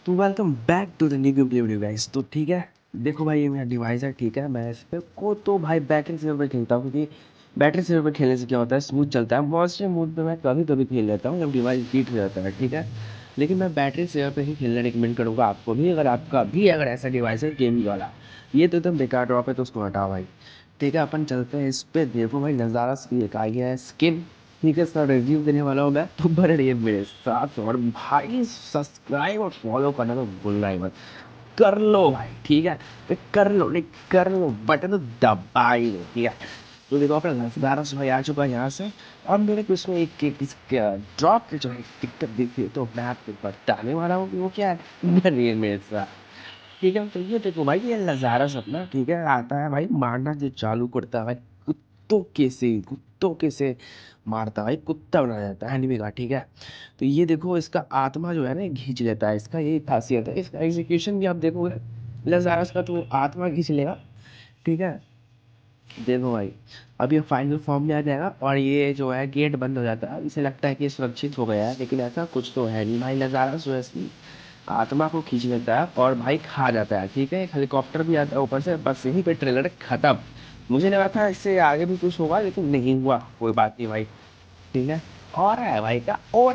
तो welcome back to the new video guys. तो ठीक है, देखो भाई ये मेरा डिवाइस है। ठीक है, मैं इस पे को तो भाई बैटरी सेवर पे खेलता हूँ, क्योंकि बैटरी सेवर पे खेलने से क्या होता है, स्मूथ चलता है। मॉन्स्टर मोड पे मैं कभी कभी खेल लेता हूँ जब डिवाइस हीट हो जाता है। ठीक है, लेकिन मैं बैटरी सेवर पे ही खेलना रिकमेंड करूँगा आपको भी। अगर आपका भी अगर ऐसा डिवाइस है गेमिंग वाला, ये तो एकदम बेकार ड्रॉप है, तो उसको हटाओ भाई। ठीक है, अपन चलते हैं इस पे। देखो भाई नज़ारा की एक आई है स्किन। ठीक है, इसका रिव्यू देने वाला हूँ मैं, तो बने रहिए मेरे साथ। और भाई सब्सक्राइब और फॉलो करना तो भूलना ही मत। कर लो भाई, ठीक है, कर लो, नहीं कर लो, बटन तो दबा ही लो। ठीक है, तो देखो अपना 10-12 भाई आ चुका है यहाँ से। और मेरे को इसमें एक ड्रॉप जो है टिकट देखिए, तो मैं आपको बताने वाला हूँ कि वो क्या है। बनिए मेरे साथ। ठीक है, तो ये देखो भाई, ये नज़ारा सपना ठीक है आता है भाई, मारना जो चालू करता है भाई, कुत्तों के से मारता है भाई, कुत्ता बनाया जाता है एनिमी का। ठीक है, तो ये देखो इसका आत्मा जो है ना खींच लेता है, इसका यही खासियत है। इसका एग्जीक्यूशन भी आप देखोगे लजारस का, तो आत्मा खींच लेगा। ठीक है, देखो भाई, अब ये फाइनल फॉर्म में आ जाएगा और ये जो है गेट बंद हो जाता है। इसे लगता है कि ये सुरक्षित हो गया है, लेकिन ऐसा कुछ तो है नहीं भाई। नज़ारा जो है इसकी आत्मा को खींच लेता है और भाई खा जाता है। ठीक है, एक हेलीकॉप्टर भी आता है ऊपर से। बस यहीं पे ट्रेलर खत्म। मुझे लगा था इससे आगे भी कुछ होगा, लेकिन नहीं हुआ। कोई बात नहीं भाई। ठीक है, और है भाई का और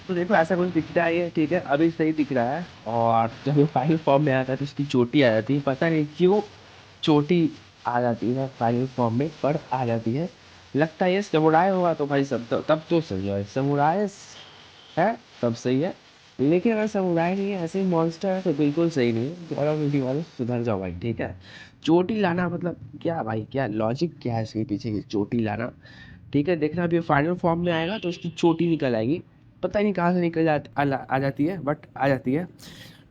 तो देखो ऐसा कुछ दिख रहा है ये। ठीक है, अभी सही दिख रहा है। और जब ये फाइनल फॉर्म में आता है तो इसकी चोटी आ जाती है, पता नहीं क्यों चोटी आ जाती है फाइनल फॉर्म में, पर आ जाती है। लगता है ये समुराई होगा तो भाई सब तो तब तो सही है। समुराई है तब सही है, लेकिन अगर समुराई नहीं है, ऐसे ही मॉन्स्टर है, तो बिल्कुल सही नहीं है। और मीटिंग वाले सुधर जाओ भाई। ठीक है, चोटी लाना मतलब क्या भाई, क्या लॉजिक क्या है इसके पीछे की चोटी लाना। ठीक है, देखना अभी फाइनल फॉर्म में आएगा तो इसकी चोटी निकल आएगी। पता ही नहीं कहाँ से निकल आ जाती है, बट आ जाती है।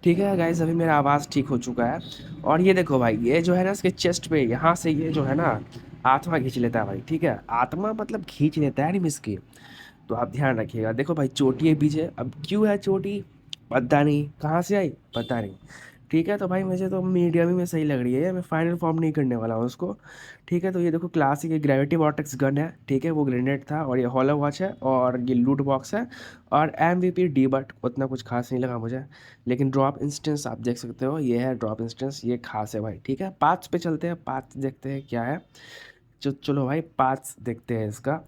ठीक है गाइस, अभी मेरा आवाज़ ठीक हो चुका है। और ये देखो भाई, ये जो है ना इसके चेस्ट पे यहाँ से ये जो है ना आत्मा खींच लेता है भाई। ठीक है, आत्मा मतलब खींच लेता है नहीं इसकी। तो आप ध्यान रखिएगा। देखो भाई चोटी है पीछे, अब क्यों है चोटी पता नहीं, कहाँ से आई पता नहीं। ठीक है, तो भाई मुझे तो मीडियम ही में सही लग रही है, मैं फाइनल फॉर्म नहीं करने वाला हूँ उसको। ठीक है, तो ये देखो क्लासिक ये ग्रेविटी वॉर्टेक्स गन है। ठीक है, वो ग्रेनेड था, और ये हॉलो वॉच है, और ये लूट बॉक्स है, और MVP डी बट उतना कुछ खास नहीं लगा मुझे। लेकिन ड्रॉप इंस्टेंस आप देख सकते हो, ये है ड्रॉप इंस्टेंस, ये खास है भाई। ठीक है, पाथ्स पे चलते हैं, पाथ्स देखते हैं क्या है। चलो भाई पाथ्स देखते हैं इसका।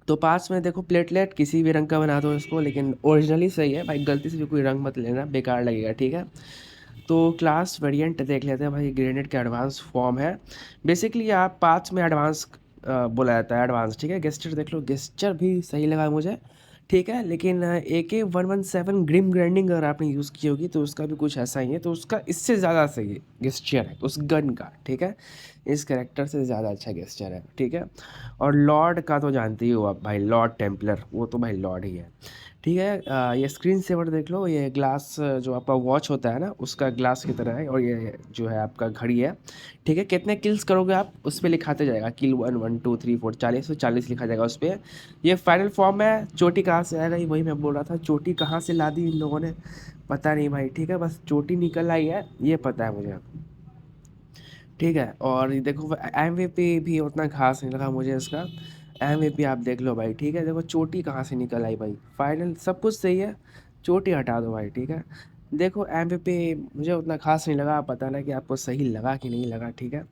तो पास में देखो प्लेटलेट किसी भी रंग का बना दो इसको, लेकिन ओरिजिनली सही है भाई, गलती से भी कोई रंग मत लेना, बेकार लगेगा। ठीक है, तो क्लास वेरिएंट देख लेते हैं भाई। ग्रेनेड का एडवांस फॉर्म है। बेसिकली आप पाँच में एडवांस बोला जाता है, एडवांस। ठीक है, गेस्चर देख लो, गेस्चर भी सही लगा मुझे। ठीक है, लेकिन AK-117 ग्रिम ग्राइंडिंग अगर आपने यूज़ की होगी तो उसका भी कुछ ऐसा ही है, तो उसका इससे ज़्यादा सही है गेस्चर है उस गन का। ठीक है, इस कैरेक्टर से ज़्यादा अच्छा गेस्चर है। ठीक है, और लॉर्ड का तो जानते ही हो आप भाई, लॉर्ड टेम्पलर, वो तो भाई लॉर्ड ही है। ठीक है, ये स्क्रीन सेवर देख लो, ये ग्लास जो आपका वॉच होता है ना उसका ग्लास की तरह है, और ये जो है आपका घड़ी है। ठीक है, कितने किल्स करोगे आप उस पर लिखाते जाएगा, किल 1 1 2 3 4 40, तो 40 लिखा जाएगा उस पर। ये फाइनल फॉर्म है। चोटी कहाँ से आएगा, ये वही मैं बोल रहा था, चोटी कहाँ से ला दी इन लोगों ने पता नहीं भाई। ठीक है, बस चोटी निकल आई है ये पता है मुझे। ठीक है, और ये देखो MVP भी उतना खास नहीं लगा मुझे इसका। MVP आप देख लो भाई। ठीक है, देखो चोटी कहाँ से निकल आई भाई, फाइनल सब कुछ सही है, चोटी हटा दो भाई। ठीक है, देखो MVP मुझे उतना खास नहीं लगा, पता ना कि आपको सही लगा कि नहीं लगा। ठीक है,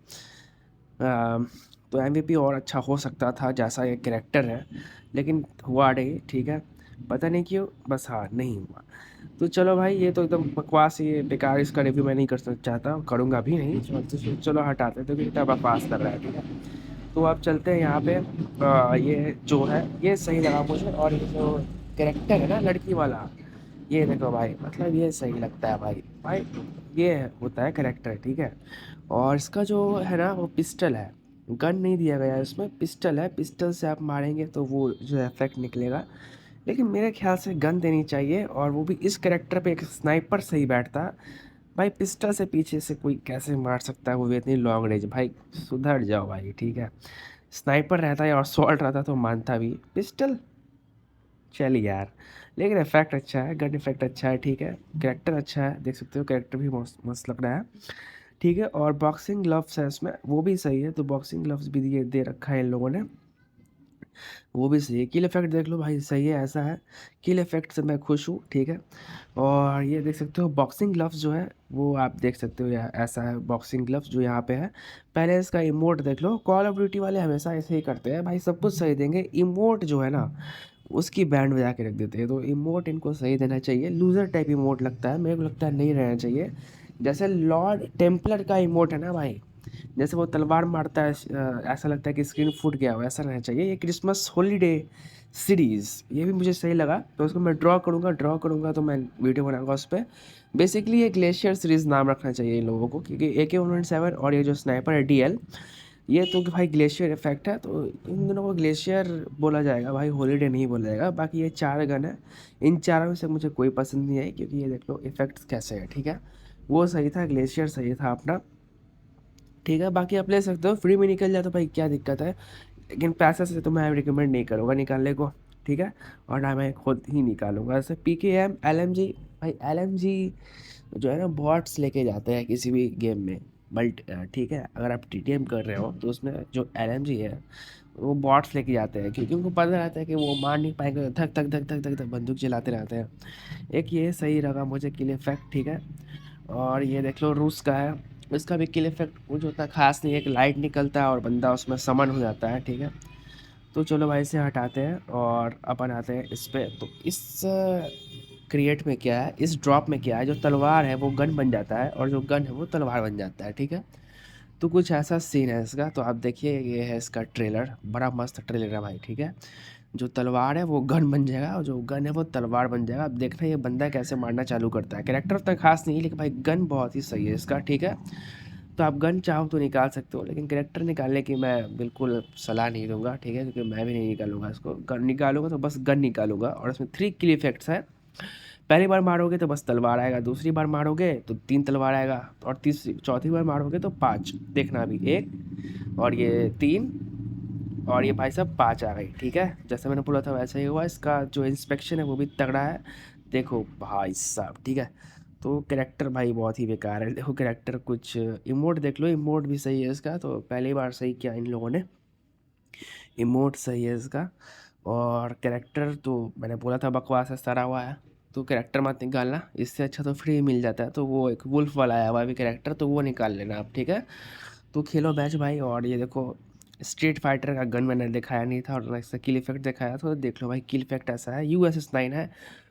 तो MVP और अच्छा हो सकता था जैसा ये कैरेक्टर है, लेकिन हुआ नहीं। ठीक है, पता नहीं क्यों, बस हाँ नहीं हुआ। तो चलो भाई, ये तो एकदम बकवास, ये बेकार, इसका रिव्यू मैं नहीं कर चाहता, करूँगा भी नहीं। चलो हटाते हैं, तो कितना बकवास कर रहा है। ठीक है, तो अब चलते हैं यहाँ पे। ये जो है ये सही लगा मुझे, और ये जो कैरेक्टर है ना लड़की वाला, ये देखो भाई, मतलब ये सही लगता है भाई। भाई ये होता है कैरेक्टर। ठीक है, और इसका जो है ना वो पिस्टल है, गन नहीं दिया गया है इसमें, पिस्टल है। पिस्टल से आप मारेंगे तो वो जो इफेक्ट निकलेगा, लेकिन मेरे ख्याल से गन देनी चाहिए, और वो भी इस कैरेक्टर पे एक स्नाइपर सही बैठता। भाई पिस्टल से पीछे से कोई कैसे मार सकता है, वो भी इतनी लॉन्ग रेंज भाई, सुधर जाओ भाई। ठीक है, स्नाइपर रहता है और सॉल्ट रहता तो मानता भी, पिस्टल चल यार। लेकिन इफेक्ट अच्छा है, गन इफेक्ट अच्छा है। ठीक है, कैरेक्टर अच्छा है, देख सकते हो कैरेक्टर भी मस्त मस्त लग रहा है। ठीक है, और बॉक्सिंग ग्लव्स है इसमें, वो भी सही है, तो बॉक्सिंग ग्लव्स भी दिए दे रखा है इन लोगों ने। वो भी सही है। किल इफ़ेक्ट देख लो भाई, सही है, ऐसा है। किल इफ़ेक्ट से मैं खुश हूँ, ठीक है। और ये देख सकते हो बॉक्सिंग ग्लव्स जो है वो आप देख सकते हो, या ऐसा है बॉक्सिंग ग्लव्स जो यहाँ पे है। पहले इसका इमोट देख लो, कॉल ऑफ ड्यूटी वाले हमेशा ऐसे ही करते हैं भाई, सब कुछ सही देंगे, इमोट जो है ना उसकी बैंड बजा के रख देते हैं। तो इमोट इनको सही देना चाहिए। लूज़र टाइप इमोट लगता है, मेरे को लगता है नहीं रहना चाहिए। जैसे लॉर्ड टेम्पलर का इमोट है ना भाई, जैसे वो तलवार मारता है, ऐसा लगता है कि स्क्रीन फूट गया हो, ऐसा रहना चाहिए। ये क्रिसमस हॉलीडे सीरीज़ ये भी मुझे सही लगा, तो उसको मैं ड्रॉ करूँगा तो मैं वीडियो बनाऊंगा उस पर। बेसिकली ये ग्लेशियर सीरीज़ नाम रखना चाहिए इन लोगों को, क्योंकि AK-117 और ये जो स्नाइपर है DL, ये तो कि भाई ग्लेशियर इफेक्ट है, तो इन दोनों को ग्लेशियर बोला जाएगा भाई, हॉलीडे नहीं बोला जाएगा। बाकी ये 4 गन है, इन चारों में से मुझे कोई पसंद नहीं आई, क्योंकि ये देख लो इफेक्ट्स कैसे है, ठीक है। वो सही था, ग्लेशियर सही था अपना, ठीक है। बाकी आप ले सकते हो, फ्री में निकल जाए तो भाई क्या दिक्कत है, लेकिन पैसे से तो मैं रिकमेंड नहीं करूँगा निकालने को, ठीक है। और ना मैं खुद ही निकालूंगा। ऐसे PKM LMG, भाई LMG जो है ना बॉट्स लेके जाते हैं किसी भी गेम में, बल्ट, ठीक है। अगर आप TTM कर रहे हो तो उसमें जो LMG है वो बॉट्स लेके जाते हैं, क्योंकि उनको पता रहता है कि वो मार नहीं पाएंगे, धक धक धक धक धक धक बंदूक चलाते रहते हैं। एक ये सही लगा मुझे किल इफेक्ट, ठीक है। और ये देख लो रूस का है, इसका भी किल इफेक्ट कुछ होता है खास नहीं, एक लाइट निकलता है और बंदा उसमें समन हो जाता है, ठीक है। तो चलो भाई इसे हटाते हैं और अपन आते हैं इस पे। तो इस क्रिएट में क्या है, इस ड्रॉप में क्या है, जो तलवार है वो गन बन जाता है और जो गन है वो तलवार बन जाता है, ठीक है। तो कुछ ऐसा सीन है इसका, तो आप देखिए ये है इसका ट्रेलर, बड़ा मस्त ट्रेलर है भाई, ठीक है। जो तलवार है वो गन बन जाएगा और जो गन है वो तलवार बन जाएगा। अब देखना ये बंदा कैसे मारना चालू करता है। कैरेक्टर उतना खास नहीं है, लेकिन भाई गन बहुत ही सही है इसका, ठीक है। तो आप गन चाहो तो निकाल सकते हो, लेकिन कैरेक्टर निकालने की मैं बिल्कुल सलाह नहीं दूंगा, ठीक है, क्योंकि मैं भी नहीं निकालूंगा इसको। गन निकालूंगा तो बस गन निकालूंगा, और इसमें 3 किल इफेक्ट्स है। पहली बार मारोगे तो बस तलवार आएगा, दूसरी बार मारोगे तो 3 तलवार आएगा, और तीसरी चौथी बार मारोगे तो 5। देखना अभी 1 और ये 3 और ये भाई साहब 5 आ गई, ठीक है। जैसे मैंने बोला था वैसा ही हुआ। इसका जो इंस्पेक्शन है वो भी तगड़ा है, देखो भाई साहब, ठीक है। तो कैरेक्टर भाई बहुत ही बेकार है, देखो कैरेक्टर, कुछ इमोट देख लो, इमोट भी सही है इसका, तो पहली बार सही किया इन लोगों ने, इमोट सही है इसका। और कैरेक्टर तो मैंने बोला था बकवास है, सरा हुआ है, तो कैरेक्टर मत निकालना, इससे अच्छा तो फ्री मिल जाता है। तो वो एक वुल्फ वाला आया हुआ है अभी कैरेक्टर, तो वो निकाल लेना आप, ठीक है। तो खेलो मैच भाई। और ये देखो स्ट्रीट फाइटर का गन मैंने दिखाया नहीं था, और ना इसका किल इफेक्ट दिखाया, तो देख लो भाई किल इफेक्ट ऐसा है। USS 9 है,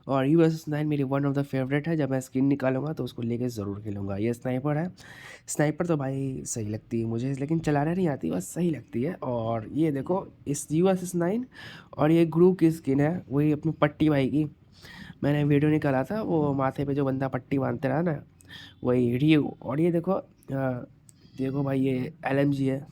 और USS 9 मेरी वन ऑफ द फेवरेट है। जब मैं स्किन निकालूंगा तो उसको लेके ज़रूर खेलूंगा। ये स्नाइपर है, स्नाइपर तो भाई सही लगती है मुझे, लेकिन चलाने नहीं आती, बस सही लगती है। और ये देखो इस USS 9, और ये ग्रू की स्किन है, वही अपनी पट्टी भाई की, मैंने वीडियो निकाला था, वो माथे पे जो बंदा पट्टी बांधते रहा ना, वही रियू। और ये देखो देखो भाई ये LMG है।